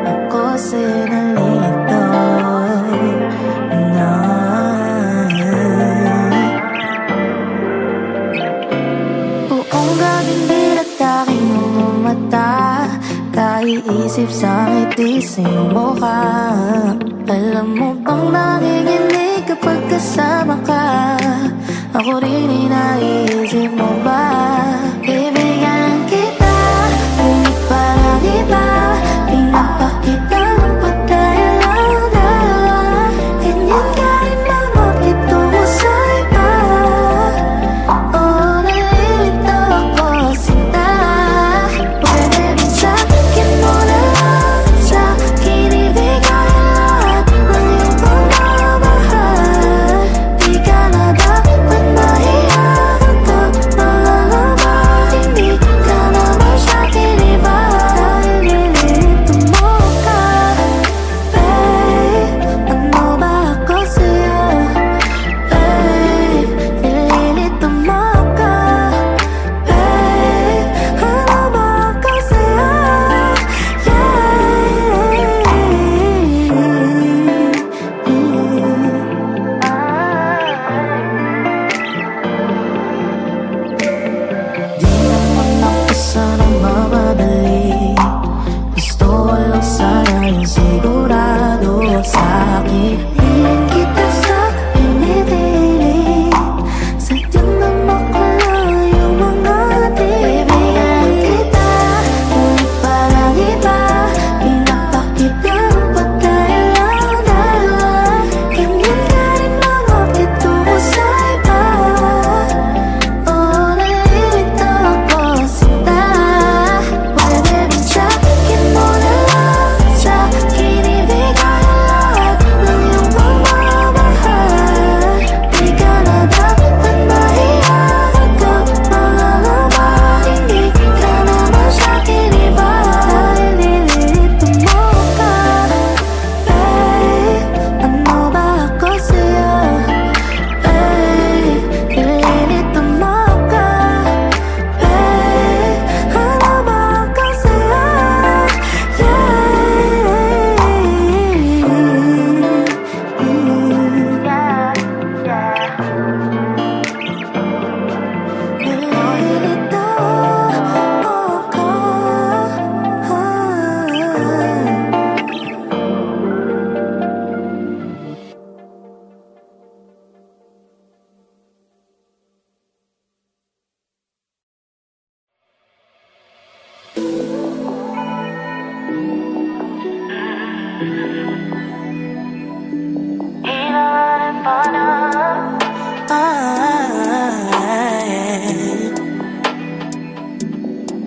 Ako sa'yo nalilito na buong gabing dilat aking mga mata, kaiisip sa ngiti sa iyong mukha. Alam mo bang nakikinig kapag kasama ka? Ako rin ay naiisip mo ba? Bibigyan kita, ngunit parang iba. Pinapakita ng pagkayalaw na ganyan ka rin mamakituwa sa iba. Oh, nalilito ako sinta. Pwede rin sabihin mo na lang sa akin, ibigay lahat ng iyong pagmamahal. Di ka na dapat mahiya kapag mangalabas. Hindi ka naman sa akin iba. Dahil nililito mo ka, babe. Ano ba ako sa'yo, babe? Nililito mo ka, babe. Ano ba ako sa'yo, Di naman ako sana mamadali. Gusto ko lang sana yung sigurado sa akin. Hingin kita sa pinipilit, sadyang na makalayo mga ating. Bibigyan kita, ngunit parang iba. Pinapakita ng pagkayalaw na ganyan ka rin mamakituwa sa iba. Oh, nalilito ako sinta. Pwede rin sabihin mo na lang sa akin, ibigay lahat ng iyong pagmamahal. Di ka na dapat mahiya kapag mangalabas. Hindi ka naman sa akin iba. Dahil nililito mo ka, babe. Ano ba ako sa'yo, babe? Nililito mo ka, babe. Ano ba ako sa'yo, Nililito ako.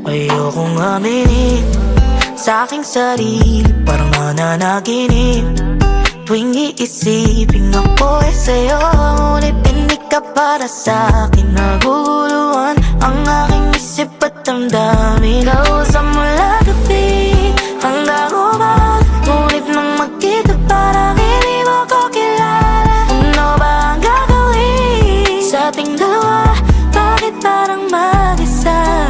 Ayokong aminin sa aking sarili, parang nananaginip tuwing iisipin ako sa'yo. Ngunit hindi ka para sa'kin, naguguluhan ang aking isip at damdamin. Kausap mula gabi hanggang umaga, ngunit nang magkita parang hindi mo ko kilala. Ano ba ang gagawin sa ating dalawa? Bakit parang mag-isa?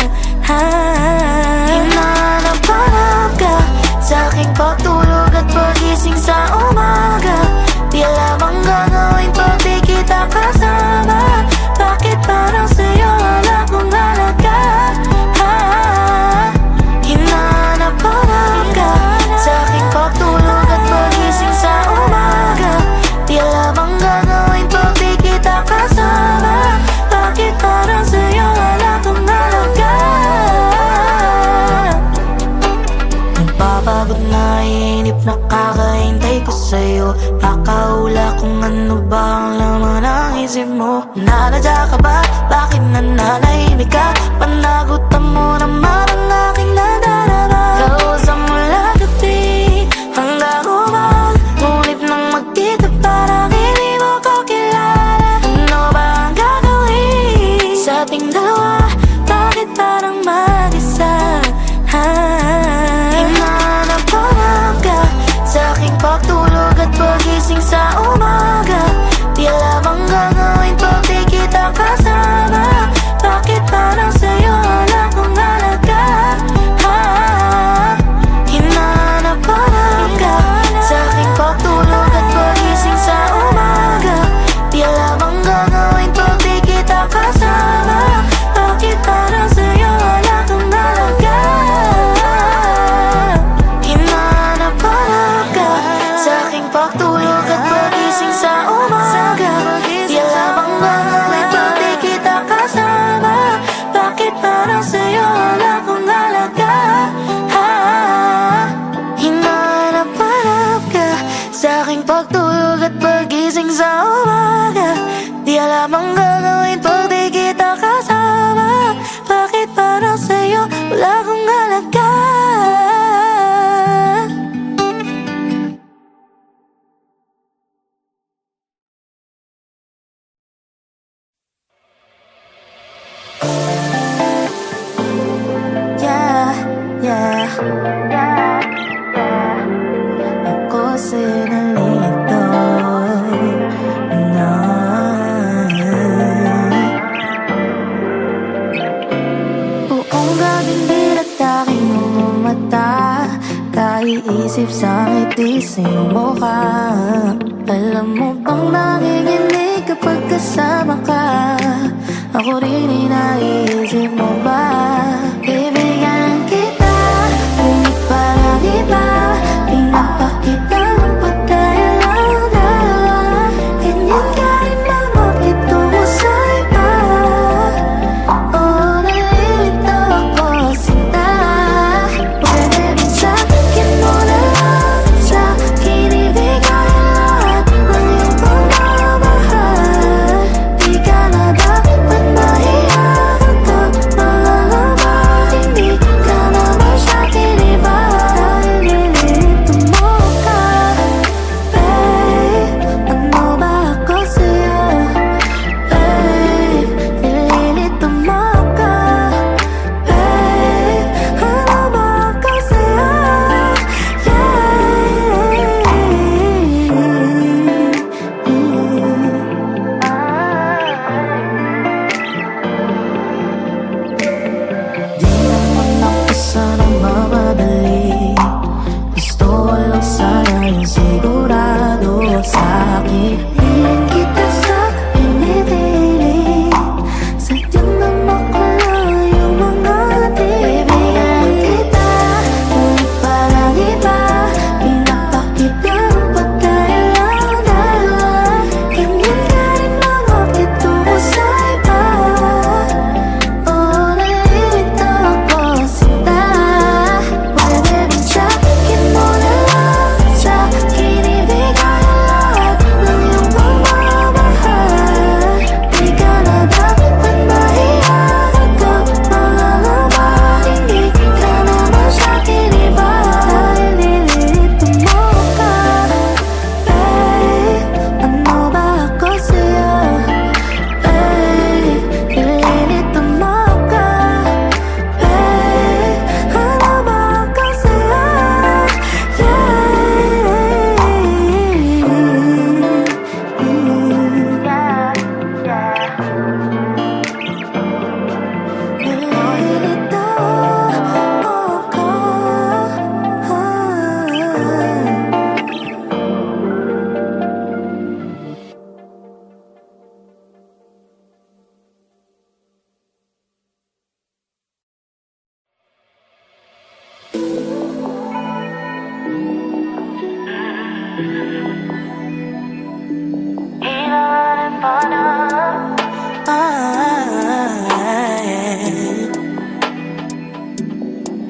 Hinahanap-hanap ka sa aking pagtulog at pagising sa umaga. Di alam ang gagawin pag di kita kasama. Bakit parang sa'yo wala kong halaga? Hinahanap-hanap ka sa aking pagtulog at pagising sa umaga. Di alam ang gagawin pag di kita kasama. Bakit parang sa'yo wala kong halaga? Napapagod na inip, nakakahintay ko sa'yo. Kakaula kung ano ba ang laman ng isip mo. Nanadya ka ba? Bakit nananahimik ka? Panagutan mo naman ang aking nadarama. Kausap mula gabi hanggang umaga, ngunit nang magkita parang hindi mo ko kilala. Ano ba ang gagawin sa ating dalawa? Bakit parang mag-isa? Hinahanap-hanap ka sa aking pagtulog at pagising sa umaga. Di alam ang gagawin pag di kita kasama. Bakit parang sa'yo wala kong halaga? Tila bang gagawin pag di kita kasama? Bakit parang sa'yo wala akong halaga? Ako sa'yo nalilito na. Buong gabing dilat aking mga mata, kaiisip sa ngiti sa iyong mukha. Alam mo bang nakikinig kapag kasama ka? Ako rin ay naiisip mo ba? Ibigyan kita, ngunit parang iba. Pinapakita ng pagkaya lang dalawa. Ganyan ka rin ba makitungo sa iba? Oh, nalilito ako sinta. Pwede ba sa'kin mo na lang? Sa'kin ibigay lahat ng iyong pagmamahal. Di ka na dapat mahiya kapag mga laban. Hindi ka naman sa'kin iba. Nililito mo ka, babe. Ano ba ako sa'yo, babe? Nililito mo ka, babe. Ano ba ako sa'yo, Di naman ako sana mamadali. Gusto ko lang sana yung sigurado sa'kin. Hiling kita sa pinipilit. Sadyang naman ko lang yung mga ibigyan kita, ngunit parang iba. Pinapakita ng pagkaya lang dalawa. Ganyan ka rin ba makitungo sa iba? Oh, nalilito ako sinta. Pwede ba sa'kin mo na lang? Sa'kin ibigay lahat ng iyong pagmamahal. Di ka na dapat mahiya kapag mga laban. Hindi ka naman sa'kin iba. Nililito mo ka, babe. Ano ba ako sa'yo, babe? Nililito mo ka, babe. Ano ba ako sa'yo, Nililito mo ka.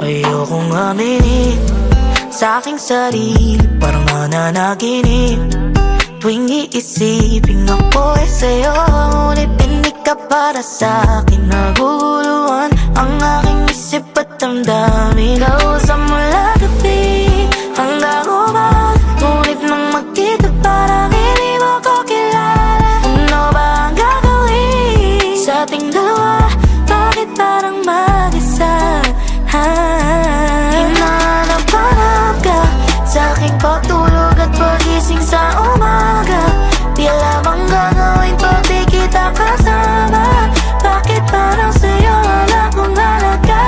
Ayokong aminin sa aking sarili, parang nananaginip. Tuwing iisipin ako ay sa'yo, ngunit hindi ka para sa'kin. Naguguluhan ang aking isip at damdamin. Kausap mula gabi hanggang umaga, ngunit nang magkita parang hindi mo ko kilala. Ano ba ang gagawin sa ating dalawa? Bakit parang mag-isa? Hinahanap-hanap ka sa aking pagtulog at pagising sa umaga. Tila bang gagawin pag di kita kasama? Bakit parang sa'yo wala akong halaga?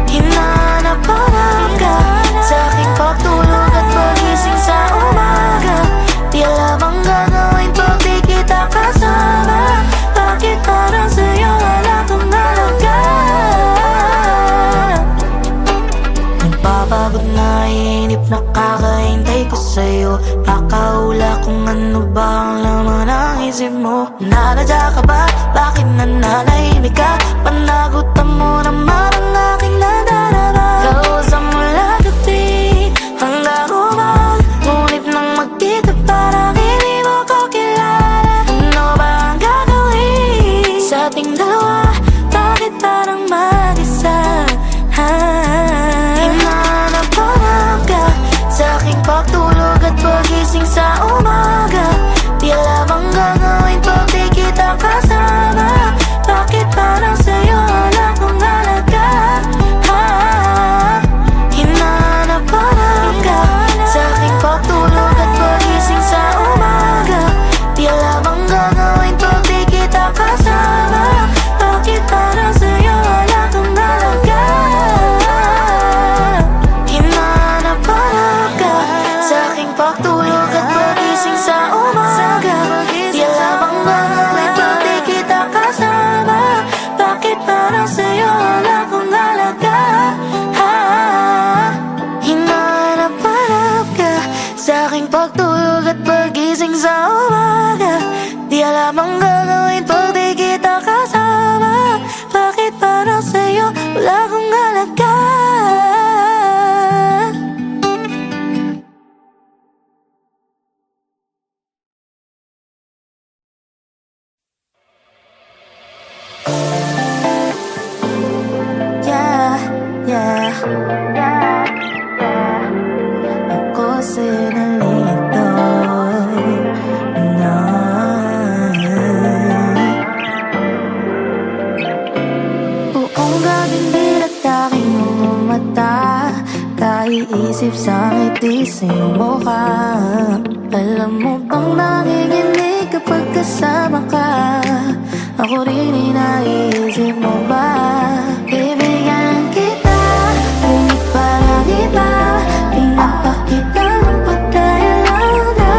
Hinahanap-hanap ka sa aking pagtulog at pagising sa umaga. Tila bang gagawin pag di kita kasama? Bakit parang sa'yo wala akong halaga? Nagpapagod na inip, nakakahintay ko sa'yo. Pakaula kung ano ba ang laman ng isip mo. Nanadya ka ba? Bakit nananahimik ka? Panagutan mo naman ang aking nadarama. Kausap mula gabi hanggang umaga, ngunit nang magkita parang hindi mo ko kilala. isip sa ngiti sa iyong mukha. Alam mo bang nakikinig kapag kasama ka? Ako rin inaisip mo ba? Bibigyan kita, ngunit parang iba. Pinapakita ng pagkayalaw na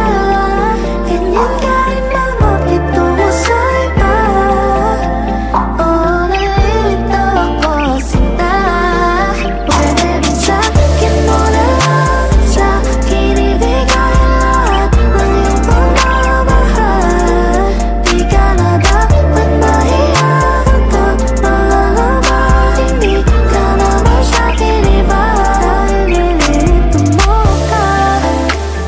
ganyan ka rin mamakitulog sa iba. Oh, nalilito ako sinta. Pwede rin sa'kin mo na lang, sa'kin ibigay lahat ng iyong pagmamahal. Di ka na dapat mahiya kapag mga labas. Hindi ka naman sa'kin iba. Nililito mo ka,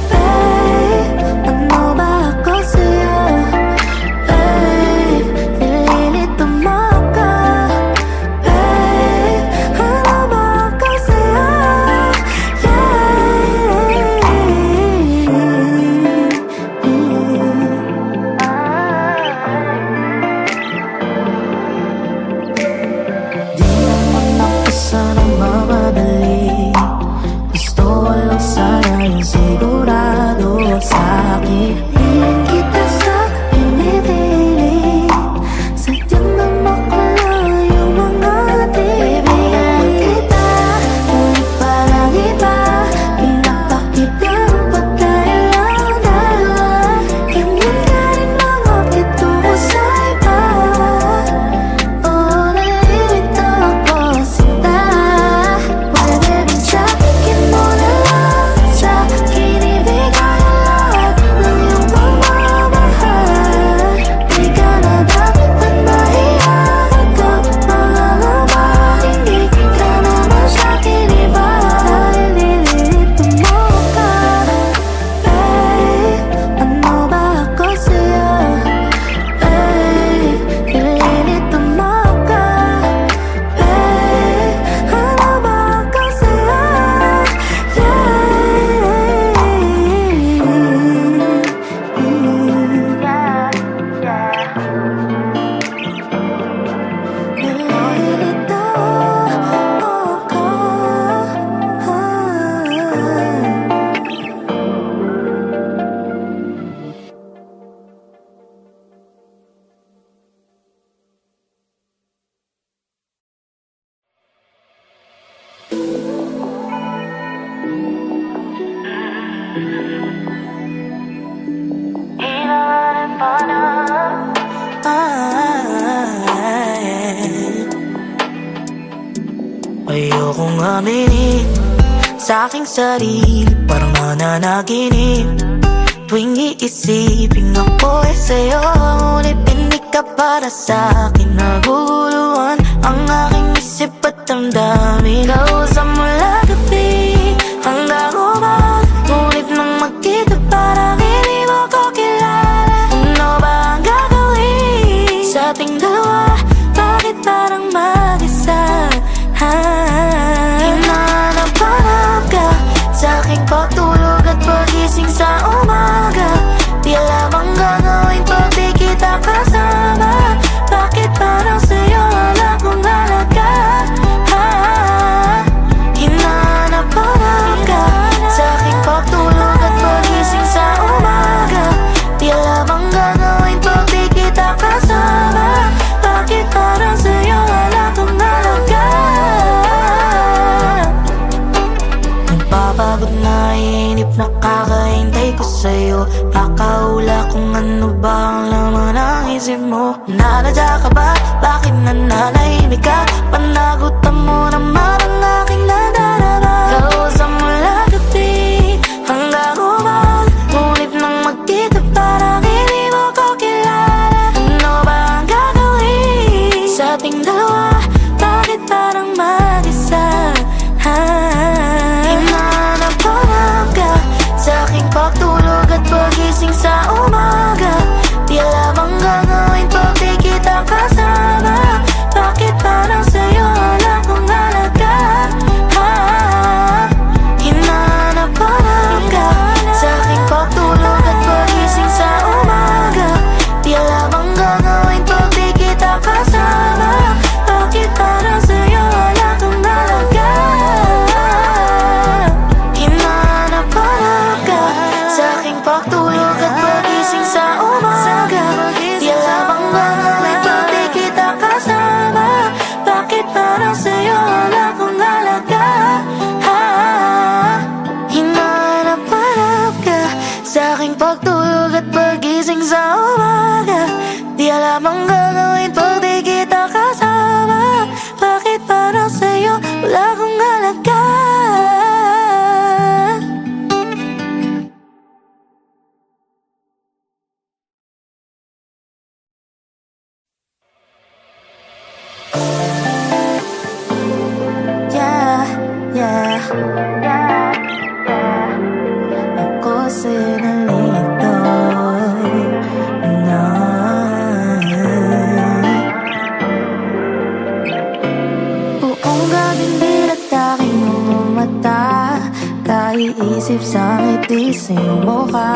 babe. Ano ba ako sa'yo, babe? Nililito mo ka, babe. Ano ba ako sa'yo, Di naman ako sana mamadali. Gusto ko lang sana yung sigurado sa'kin. Hiling kita sa pinipilit, sadyang namakalang yung mga ating. Bibigyan kita, ngunit parang iba. Pinapakita ng pagkayalaw na ganyan ka rin mamakitulog sa iba. Oh, nalilito ako sinta. Pwede rin sa'kin mo na lang, sa'kin ibigay lahat ng iyong pagmamahal. Di ka na dapat mahiya kapag mga labas. Hindi ka naman sa'kin iba. Nililito mo ka, babe. Ano ba ako sa'yo, babe? Nililito mo ka, babe. Ano ba ako sa'yo, Nililito ako. Ayokong aminin sa aking sarili, parang nananaginip. Tuwing iisipin ako sa'yo, ngunit hindi ka para sa'kin. Naguguluhan ang aking isip at damdamin. Kausap mula gabi hanggang umaga, ngunit nang magkita parang hindi mo ko kilala. Ano ba ang gagawin sa ating dalawa? Bakit parang mag-isa? Hinahanap-hanap ka sa aking pagtulog at pagising sa umaga. Di alam ang gagawin pag di kita kasama. Bakit parang sa'yo wala kong halaga? Hinahanap-hanap ka sa aking pagtulog at pagising sa umaga. Di alam ang gagawin pag di kita kasama. Bakit parang sa'yo wala kong halaga? Nagpapagod na inip, nakakahintay ko sa'yo. Kakaula kung ano ba ang laman ng isip mo. Nanadya ka ba? Bakit nananahimik ka? Panagutan mo naman ang aking nadarama. Kausap mula gabi hanggang umaga, ngunit nang magkita parang hindi mo ko kilala. Ano ba ang gagawin sa ating dalawa? Bakit parang mag-isa? Hinahanap-hanap ka sa aking pagtulog at pagising sa umaga. Di alam ang gagawin pag di kita kasama. Bakit parang sa'yo wala kong halaga? wala bang gagawin pag di kita kasama? Bakit parang sa'yo wala akong halaga? Ako sa'yo nalilito na. Buong gabing dilat aking mga mata, kaiisip sa ngiti sa iyong mukha.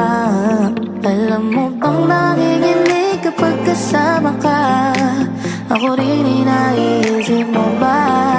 Alam mo bang nakikinig kapag kasama ka? Ako rin ay naiisip mo ba?